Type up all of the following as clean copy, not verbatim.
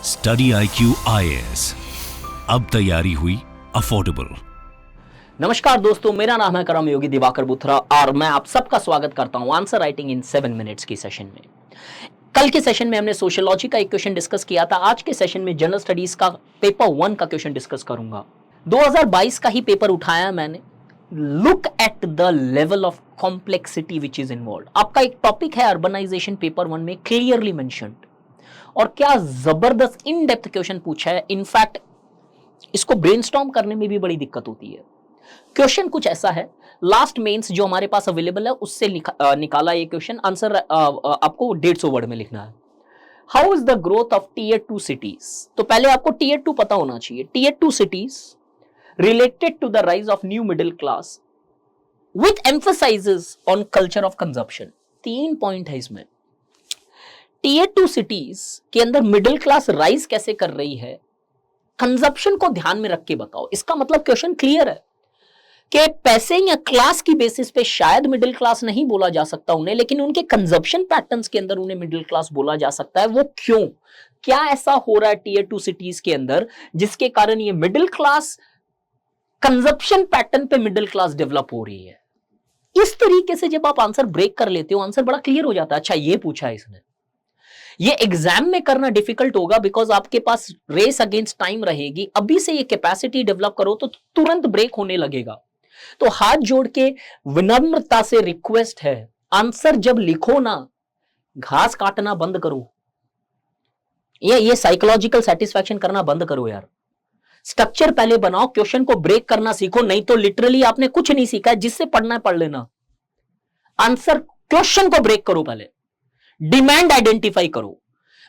Study IQ IAS, अब तैयारी हुई अफोर्डेबल। नमस्कार दोस्तों, मेरा नाम है करम योगी दिवाकर बुथरा और मैं आप सबका स्वागत करता हूं आंसर राइटिंग इन 7 मिनट्स की सेशन में। कल के सेशन में हमने सोशियोलॉजी का एक क्वेश्चन डिस्कस किया था। आज के सेशन में जनरल स्टडीज का पेपर 1 का क्वेश्चन डिस्कस करूंगा। 2022 का ही पेपर उठाया मैंने। Look at the level of complexity which is involve. आपका एक टॉपिक है अर्बनाइजेशन, पेपर 1 में क्लियरली मेंशन्ड, और क्या जबरदस्त इन डेप्थ क्वेश्चन पूछा है। इनफैक्ट इसको ब्रेनस्टॉर्म करने में भी बड़ी दिक्कत होती है। क्वेश्चन कुछ ऐसा है, लास्ट मेंस जो हमारे पास अवेलेबल है उससे निकाला ये क्वेश्चन। आंसर आपको 150 वर्ड में लिखना है। How is the growth of tier 2 cities? तो पहले आपको टीयर 2 पता होना चाहिए। Tier 2 cities related to the rise of new middle class with emphasises on culture of consumption. 3 point है इसमें। टीयर 2 सिटीज के अंदर मिडिल क्लास राइज कैसे कर रही है, कंजप्शन को ध्यान में रख के बताओ। इसका मतलब क्वेश्चन क्लियर है कि पैसे या क्लास की बेसिस पे शायद मिडिल क्लास नहीं बोला जा सकता उन्हें, लेकिन उनके कंजप्शन पैटर्न्स के अंदर उन्हें मिडिल क्लास बोला जा सकता है। वो क्यों, क्या ऐसा हो रहा है टीयर 2 सिटीज के अंदर जिसके कारण ये मिडिल क्लास कंजप्शन पैटर्न पे मिडिल क्लास डेवलप हो रही है? इस तरीके से जब आप आंसर ब्रेक कर लेते हो, आंसर बड़ा क्लियर हो जाता है। अच्छा, ये पूछा है इसने। ये एग्जाम में करना डिफिकल्ट होगा बिकॉज आपके पास रेस अगेंस्ट टाइम रहेगी। अभी से ये कैपेसिटी डेवलप करो तो तुरंत ब्रेक होने लगेगा। तो हाथ जोड़ के विनम्रता से रिक्वेस्ट है, आंसर जब लिखो ना, घास काटना बंद करो। ये साइकोलॉजिकल सेटिस्फैक्शन करना बंद करो यार। स्ट्रक्चर पहले बनाओ, क्वेश्चन को ब्रेक करना सीखो। नहीं तो लिटरली आपने कुछ नहीं सीखा है। जिससे पढ़ना है पढ़ लेना। आंसर क्वेश्चन को ब्रेक करो, पहले डिमांड आइडेंटिफाई करो।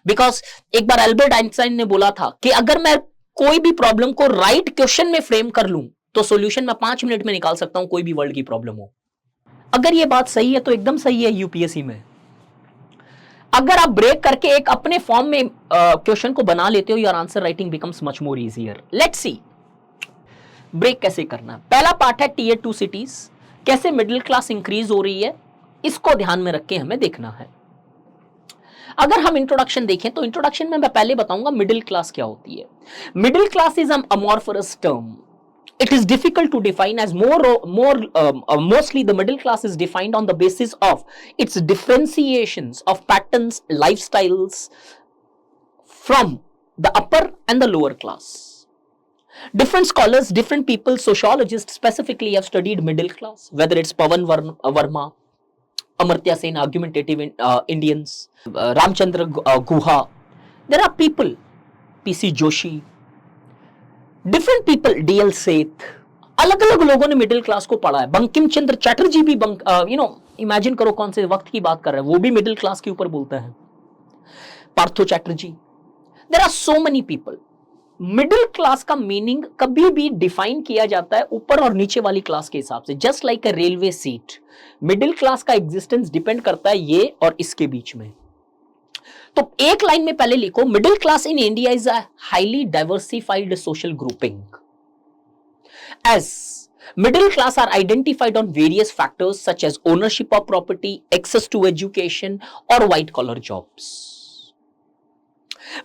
बिकॉज एक बार एल्बर्ट आइंस्टाइन ने बोला था कि अगर मैं कोई भी प्रॉब्लम को राइट क्वेश्चन में फ्रेम कर लूं तो सॉल्यूशन मैं 5 मिनट में निकाल सकता हूं, कोई भी वर्ल्ड की प्रॉब्लम हो। अगर ये बात सही है तो एकदम सही है यूपीएससी में। अगर आप ब्रेक करके एक अपने फॉर्म में क्वेश्चन को बना लेते हो, your answer writing becomes much more easier. Let's see break कैसे करना है। पहला पार्ट है टीयर 2 सिटीज, कैसे मिडिल क्लास इंक्रीज हो रही है, इसको ध्यान में रख के हमें देखना है। अगर हम इंट्रोडक्शन देखें तो इंट्रोडक्शन में मैं पहले बताऊंगा मिडिल क्लास क्या होती है। Middle class is an amorphous term. It is difficult to define as mostly the middle class is defined on the basis of its differentiations of patterns, lifestyles from the upper and the lower class. Different scholars, different people, sociologists specifically have studied middle class, whether it's Pawan Verma, Amartya Sen, Argumentative Indians, Ramchandra Guha. There are people, PC Joshi, different people, DL सेठ, अलग अलग लोगों ने middle class को पढ़ा है। बंकिम चंद्र चटर्जी भी imagine करो कौन से वक्त की बात कर रहे हैं, वो भी मिडिल क्लास के ऊपर बोलता है। Partho Chatterjee, there are so many people. Middle class का मीनिंग कभी भी डिफाइन किया जाता है ऊपर और नीचे वाली क्लास के हिसाब से, जस्ट लाइक अ रेलवे सीट। मिडिल क्लास का एग्जिस्टेंस डिपेंड करता है ये और इसके बीच में। तो एक लाइन में पहले लिखो, middle class in India is a highly diversified social grouping, as middle class are identified on various factors such as ownership of property, access to education और white collar jobs.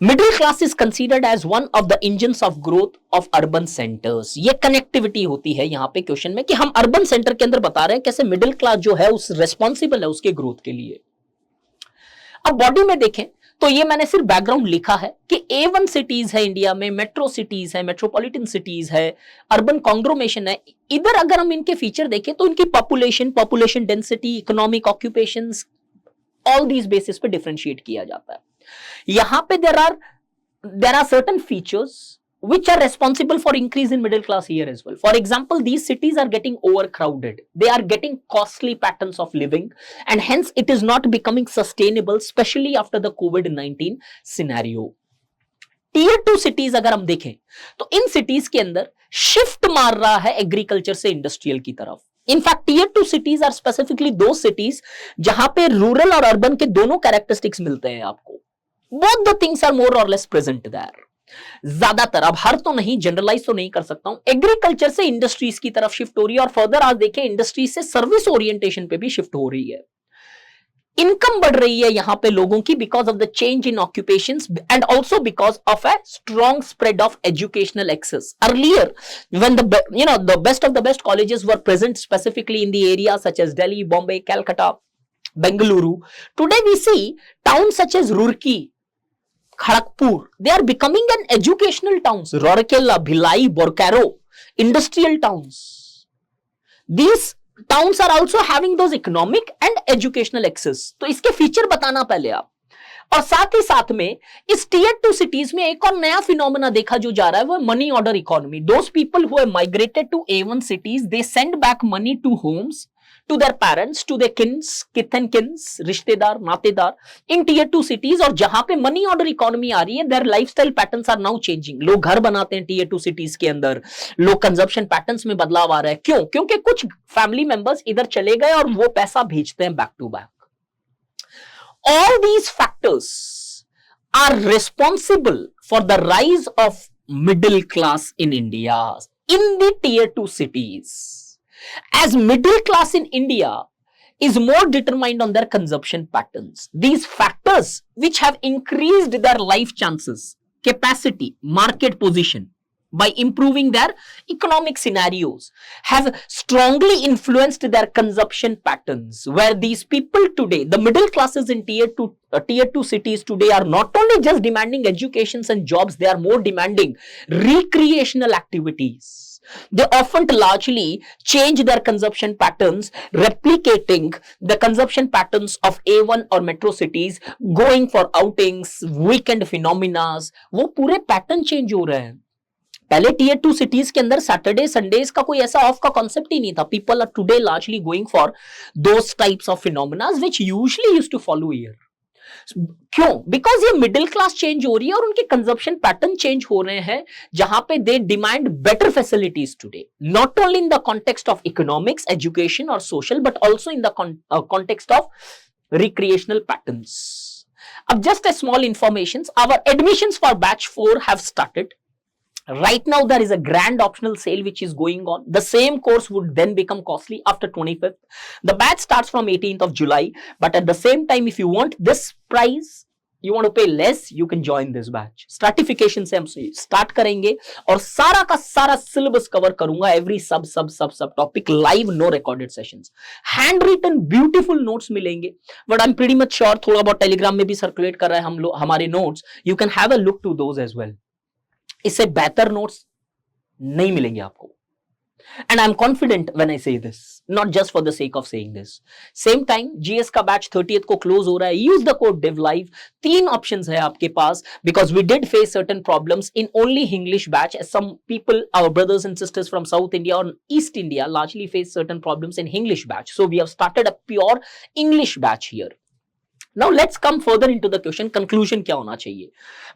Middle class is considered as one of the engines of growth of urban centres. ये connectivity होती है यहां पे question में कि हम urban centre के अंदर बता रहे हैं कैसे मिडिल क्लास जो है उस रेस्पॉन्सिबल है उसके ग्रोथ के लिए। अब बॉडी में देखें तो ये मैंने सिर्फ बैकग्राउंड लिखा है कि A1 सिटीज है इंडिया में, मेट्रो सिटीज है, मेट्रोपॉलिटन सिटीज है, अर्बन कॉन्ग्लोमेशन है। इधर अगर हम इनके फीचर देखें तो इनकी population density, economic occupations, all these basis पे डिफरेंशिएट किया जाता है। यहां पे there are certain features which are responsible for increase in middle class here as well. For example, these cities are getting overcrowded. They are getting costly patterns of living and hence it is not becoming sustainable, especially after the COVID-19 scenario. Tier 2 cities अगर हम देखें तो इन cities के अंदर shift मार रहा है agriculture से industrial की तरफ। In fact, Tier 2 cities are specifically those cities जहां पे rural और urban के दोनों characteristics मिलते हैं आपको। Both the things are more or less present there. ज्यादातर, अब हर तो नहीं, जनरलाइज तो नहीं कर सकता हूं, एग्रीकल्चर से इंडस्ट्रीज की तरफ शिफ्ट हो रही है और फर्दर आज देखें इंडस्ट्रीज से सर्विस ओरिएंटेशन पे भी शिफ्ट हो रही है। इनकम बढ़ रही है यहां पे लोगों की because of the change in occupations and also because of a strong spread of educational access earlier when the best of the best colleges were present specifically in the areas such as Delhi, Bombay, Calcutta, Bengaluru. Today we see towns such as Roorkee, Kharagpur, they are becoming an educational towns. Rourkela, Bhilai, Borcaro, industrial towns. These towns are also having those economic and educational access. तो इसके feature बताना पहले आप, और साथ ही साथ में इस टीयर 2 सिटीज में एक और नया फिनोमेना देखा जो जा रहा है वो money order economy. Those people who have migrated to A1 cities they send back money to homes, to their parents, to their kins, kith and kins, रिश्तेदार, नातेदार इन टीयर 2 सिटीज. और जहां पे मनी ऑर्डर इकोनॉमी आ रही है their lifestyle patterns are now changing. लोग घर बनाते हैं टीयर 2 सिटीज के अंदर, लोग कंजप्शन पैटर्न्स में बदलाव आ रहा है. क्यों? क्योंकि कुछ फैमिली मेंबर्स इधर चले गए और वो पैसा भेजते हैं back to back. All these factors are responsible for the rise of middle class in India in the tier 2 cities. As middle class in India is more determined on their consumption patterns. These factors which have increased their life chances, capacity, market position by improving their economic scenarios have strongly influenced their consumption patterns, where these people today, the middle classes in tier 2 cities today are not only just demanding educations and jobs, they are more demanding recreational activities. They often largely change their consumption patterns, replicating the consumption patterns of A1 or metro cities, going for outings, weekend phenomena. वो पूरे pattern change हो रहे हैं. पहले tier 2 cities के अंदर Saturday Sundays का कोई ऐसा ऑफ का कॉन्सेप्ट ही नहीं था. People are today largely going for those types of phenomena which usually used to follow year. क्यों? बिकॉज ये मिडिल क्लास चेंज हो रही है और उनके कंजप्शन पैटर्न चेंज हो रहे हैं, जहां पे they demand better facilities today, not only in the context of economics, education और social, but also in the context of recreational patterns. अब just a small information, our admissions for batch 4 have started. Right now there is a grand optional sale which is going on. The same course would then become costly after 25th. The batch starts from 18th of July, but at the same time if you want this price, you want to pay less, you can join this batch. Stratification से हम start करेंगे और सारा का सारा syllabus cover करूंगा. Every sub topic live, no recorded sessions. Handwritten beautiful notes मिलेंगे. But I'm pretty much sure थोड़ा बहुत Telegram में भी circulate कर रहा है हम लोग हमारे notes. You can have a look to those as well. इससे बेहतर नोट्स नहीं मिलेंगे आपको. And I am confident when I say this, not just for the sake of saying this. Same time GS का बैच 30th को close हो रहा है. Use the code DEVLIVE. 3 options है आपके पास, because we did face certain problems in only English batch. Some people, our brothers and sisters from South India और East India largely face certain problems in English batch. So we have started a pure English batch here. Now let's come further into the question. Conclusion क्या होना चाहिए?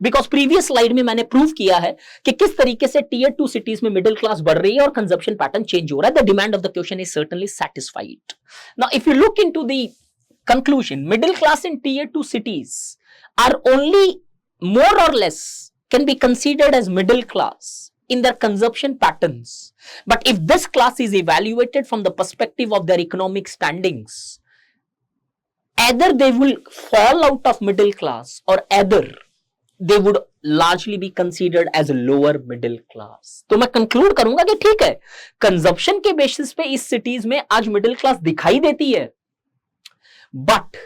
Because previous slide में मैंने prove किया है कि किस तरीके से टीयर 2 सिटीज में मिडिल क्लास बढ़ रही है और कंजप्शन पैटर्न चेंज हो रहा है. The demand of the question is certainly satisfied. Now if you look into the conclusion, middle class in tier 2 cities are only more or less can be considered as middle class in their consumption patterns. But if this class is evaluated from the perspective of their economic standings, either they will fall out of middle class or either they would largely be considered as a lower middle class. तो मैं conclude करूंगा कि ठीक है, consumption के basis पे इस cities में आज मिडिल क्लास दिखाई देती है, बट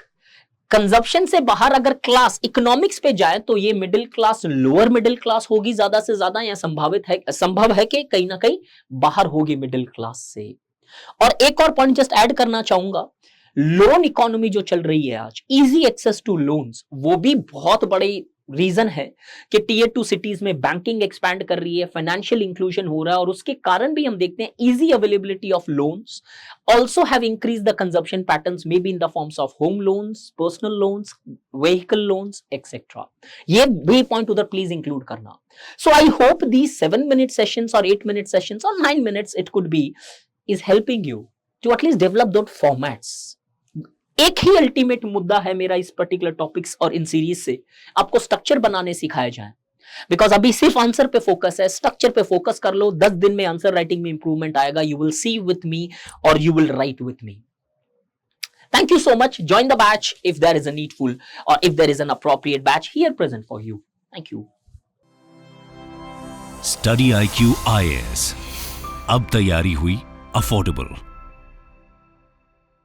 कंजप्शन से बाहर अगर क्लास इकोनॉमिक्स पे जाए तो ये middle class lower middle class होगी ज्यादा से ज्यादा, या संभव है कि कहीं ना कहीं बाहर होगी मिडिल क्लास से. और एक और पॉइंट जस्ट ऐड करना चाहूंगा, लोन इकोनॉमी जो चल रही है आज, इजी एक्सेस टू लोन्स, वो भी बहुत बड़ी रीजन है कि टीयर 2 सिटीज में बैंकिंग एक्सपैंड कर रही है, फाइनेंशियल इंक्लूजन हो रहा है, और उसके कारण भी हम देखते हैं easy availability of loans also have increase the consumption patterns, may be in the forms of home loans, personal loans, vehicle loans etcetera. ये भी पॉइंट उधर प्लीज इंक्लूड करना. So I hope these 7-minute sessions और 8-minute sessions और 9 minutes it could be is helping you to at least develop those formats. एक ही ultimate मुद्दा है मेरा इस पर्टिकुलर टॉपिक्स और इन सीरीज से, आपको स्ट्रक्चर बनाने सिखाया जाए. बिकॉज अभी सिर्फ आंसर पे फोकस है, स्ट्रक्चर पे फोकस कर लो. 10 दिन में आंसर राइटिंग में इंप्रूवमेंट आएगा. You will see with me और you will write with me. Thank you so much. Join the batch if there is a needful or if there is an appropriate batch here present for you. Thank you. Study IQ IAS. अब तैयारी हुई affordable.